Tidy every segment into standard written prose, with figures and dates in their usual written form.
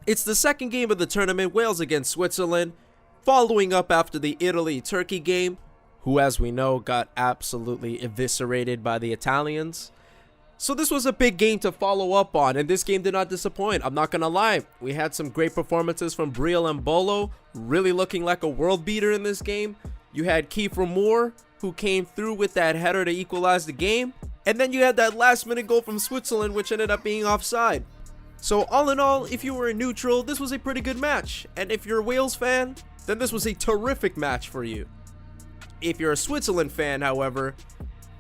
It's the second game of the tournament, Wales against Switzerland, following up after the Italy-Turkey game, who, as we know, got absolutely eviscerated by the Italians. So this was a big game to follow up on, and this game did not disappoint. I'm not gonna lie, we had some great performances from Breel Embolo, really looking like a world beater in this game. You had Kieffer Moore, who came through with that header to equalize the game, and then you had that last minute goal from Switzerland, which ended up being offside. So all in all, if you were a neutral, this was a pretty good match, and if you're a Wales fan, then this was a terrific match for you. If you're a Switzerland fan, however,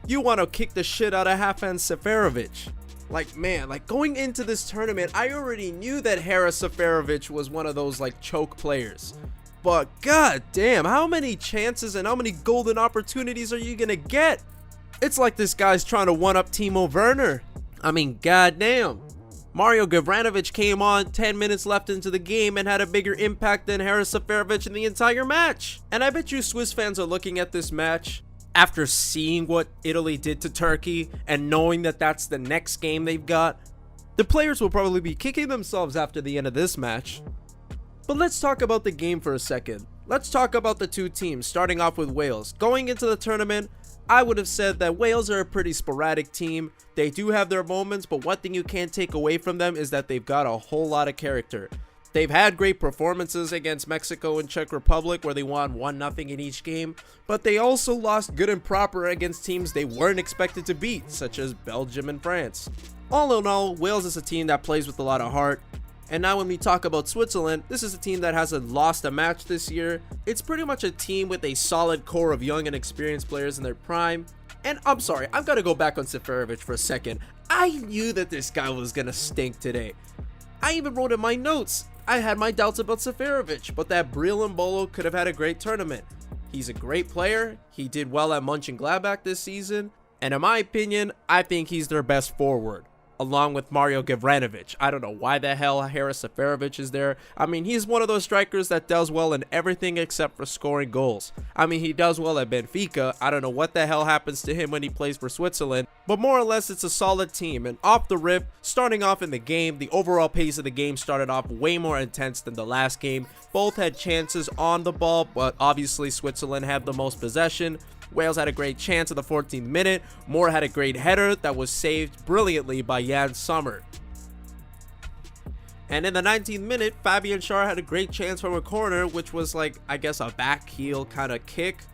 you want to kick the shit out of half-hand Seferovic. Like going into this tournament, I already knew that Seferovic was one of those choke players. But god damn, how many chances and how many golden opportunities are you gonna get? It's like this guy's trying to one-up Timo Werner. I mean, god damn. Mario Gavranovic came on 10 minutes left into the game and had a bigger impact than Seferovic in the entire match. And I bet you Swiss fans are looking at this match after seeing what Italy did to Turkey and knowing that that's the next game they've got. The players will probably be kicking themselves after the end of this match. But let's talk about the game for a second. Let's talk about the two teams, starting off with Wales. Going into the tournament, I would have said that Wales are a pretty sporadic team. They do have their moments, but one thing you can't take away from them is that they've got a whole lot of character. They've had great performances against Mexico and Czech Republic where they won 1-0 in each game, but they also lost good and proper against teams they weren't expected to beat, such as Belgium and France. All in all, Wales is a team that plays with a lot of heart. And now when we talk about Switzerland, this is a team that hasn't lost a match this year. It's pretty much a team with a solid core of young and experienced players in their prime. And I'm sorry, I've got to go back on Seferovic for a second. I knew that this guy was going to stink today. I even wrote in my notes, I had my doubts about Seferovic, but that Breel Embolo could have had a great tournament. He's a great player, he did well at Mönchengladbach this season, and in my opinion, I think he's their best forward, along with Mario Gavranovic. I don't know why the hell Seferovic is there. I mean, he's one of those strikers that does well in everything except for scoring goals. I mean, he does well at Benfica. I don't know what the hell happens to him when he plays for Switzerland, but more or less it's a solid team. And off the rip, starting off in the game, the overall pace of the game started off way more intense than the last game. Both had chances on the ball, but obviously Switzerland had the most possession. Wales had a great chance at the 14th minute. Moore had a great header that was saved brilliantly by Jan Sommer. And in the 19th minute, Fabian Schär had a great chance from a corner, which was I guess a back heel kind of kick,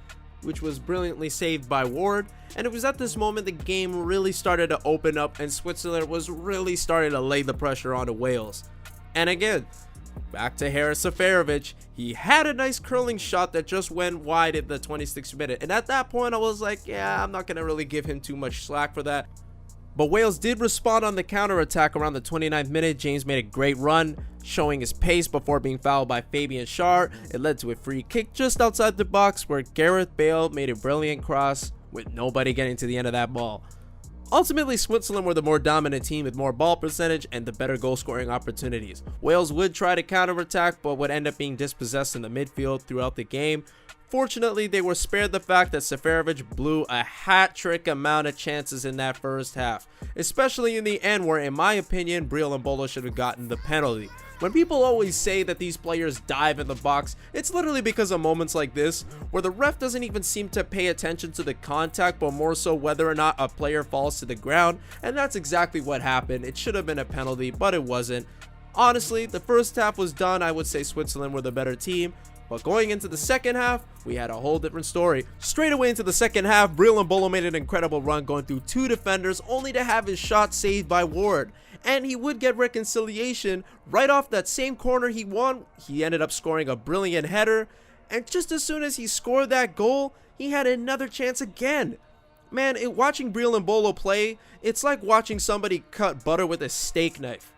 which was brilliantly saved by Ward. And it was at this moment the game really started to open up and Switzerland was really starting to lay the pressure onto Wales. And again, back to Seferovic, he had a nice curling shot that just went wide at the 26th minute. And at that point, I was like, yeah, I'm not going to really give him too much slack for that. But Wales did respond on the counterattack around the 29th minute. James made a great run, showing his pace before being fouled by Fabian Schär. It led to a free kick just outside the box where Gareth Bale made a brilliant cross with nobody getting to the end of that ball. Ultimately, Switzerland were the more dominant team with more ball percentage and the better goal scoring opportunities. Wales would try to counterattack but would end up being dispossessed in the midfield throughout the game. Fortunately, they were spared the fact that Seferovic blew a hat-trick amount of chances in that first half, especially in the end where, in my opinion, Breel Embolo should have gotten the penalty. When people always say that these players dive in the box, it's literally because of moments like this, where the ref doesn't even seem to pay attention to the contact, but more so whether or not a player falls to the ground, and that's exactly what happened. It should have been a penalty, but it wasn't. Honestly, the first half was done. I would say Switzerland were the better team. But going into the second half, we had a whole different story. Straight away into the second half, Breel Embolo made an incredible run going through two defenders only to have his shot saved by Ward. And he would get reconciliation right off that same corner he won. He ended up scoring a brilliant header. And just as soon as he scored that goal, he had another chance again. Man, watching Breel Embolo play, it's like watching somebody cut butter with a steak knife.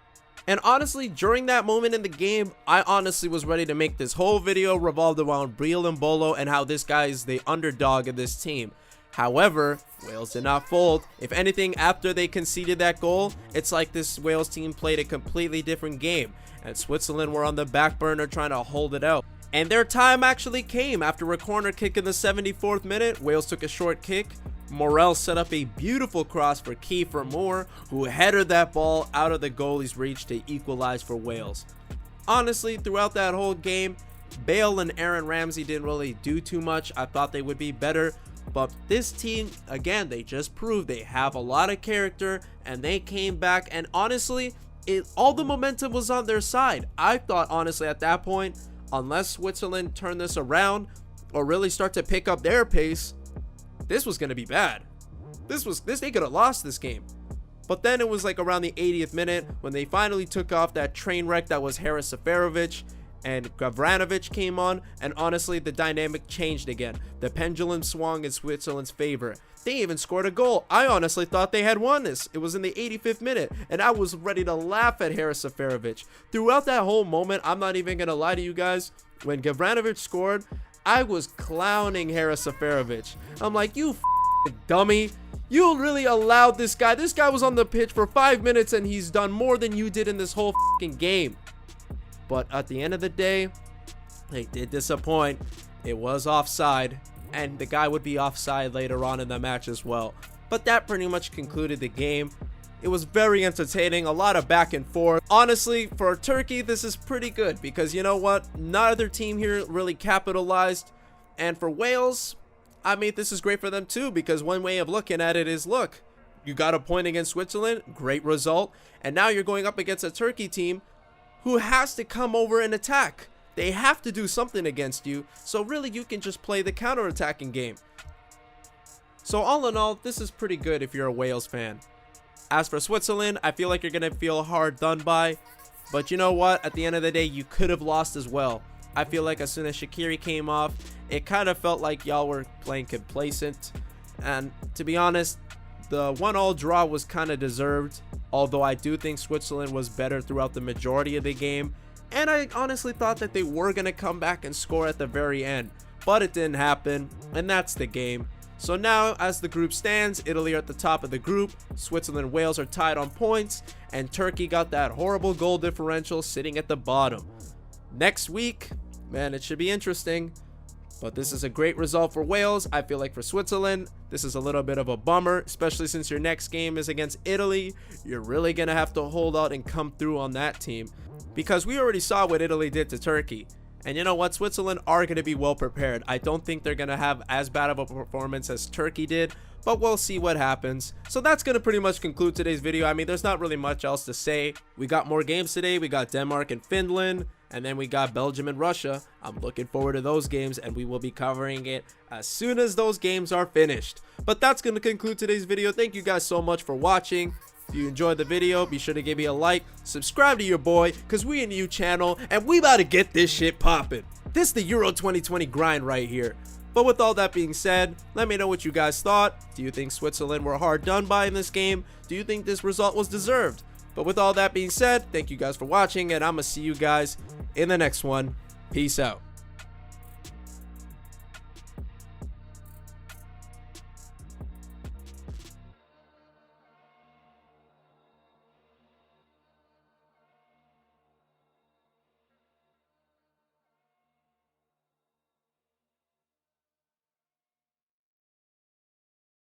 And honestly, during that moment in the game, I honestly was ready to make this whole video revolved around Breel Embolo and how this guy is the underdog of this team. However, Wales did not fold. If anything, after they conceded that goal, it's like this Wales team played a completely different game, and Switzerland were on the back burner trying to hold it out. And their time actually came after a corner kick in the 74th minute. Wales took a short kick. Morel set up a beautiful cross for Kieffer Moore, who headed that ball out of the goalie's reach to equalize for Wales. Honestly, throughout that whole game, Bale and Aaron Ramsey didn't really do too much. I thought they would be better, but this team, again, they just proved they have a lot of character, and they came back, and honestly, all the momentum was on their side. I thought, honestly, at that point, unless Switzerland turned this around or really start to pick up their pace, this was going to be bad. They could have lost this game. But then it was like around the 80th minute when they finally took off that train wreck that was Haris Seferovic, and Gavranovic came on, and honestly, the dynamic changed again. The pendulum swung in Switzerland's favor. They even scored a goal. I honestly thought they had won this. It was in the 85th minute, and I was ready to laugh at Haris Seferovic. Throughout that whole moment, I'm not even going to lie to you guys, when Gavranovic scored, I was clowning Haris Seferovic. I'm like, you dummy. You really allowed this guy. This guy was on the pitch for 5 minutes, and he's done more than you did in this whole game. But at the end of the day, they did disappoint. It was offside, and the guy would be offside later on in the match as well. But that pretty much concluded the game. It was very entertaining, a lot of back and forth. Honestly, for Turkey, this is pretty good because you know what? Neither team here really capitalized. And for Wales, I mean, this is great for them too, because one way of looking at it is, look, you got a point against Switzerland, great result, and now you're going up against a Turkey team who has to come over and attack. They have to do something against you, so really you can just play the counter-attacking game. So all in all, this is pretty good if you're a Wales fan. As for Switzerland, I feel like you're going to feel hard done by, but you know what? At the end of the day, you could have lost as well. I feel like as soon as Shaqiri came off, it kind of felt like y'all were playing complacent, and to be honest, the 1-1 draw was kind of deserved, although I do think Switzerland was better throughout the majority of the game, and I honestly thought that they were going to come back and score at the very end, but it didn't happen, and that's the game. So now, as the group stands, Italy are at the top of the group, Switzerland and Wales are tied on points, and Turkey got that horrible goal differential sitting at the bottom. Next week, man, it should be interesting. But this is a great result for Wales. I feel like for Switzerland, this is a little bit of a bummer, especially since your next game is against Italy. You're really going to have to hold out and come through on that team, because we already saw what Italy did to Turkey. And you know what? Switzerland are going to be well prepared. I don't think they're going to have as bad of a performance as Turkey did, but we'll see what happens. So that's going to pretty much conclude today's video. I mean, there's not really much else to say. We got more games today. We got Denmark and Finland, and then we got Belgium and Russia. I'm looking forward to those games, and we will be covering it as soon as those games are finished. But that's going to conclude today's video. Thank you guys so much for watching. If you enjoyed the video, be sure to give me a like, subscribe to your boy, because we a new channel, and we about to get this shit popping. This is the Euro 2020 grind right here. But with all that being said, let me know what you guys thought. Do you think Switzerland were hard done by in this game? Do you think this result was deserved? But with all that being said, thank you guys for watching, and I'm going to see you guys in the next one. Peace out.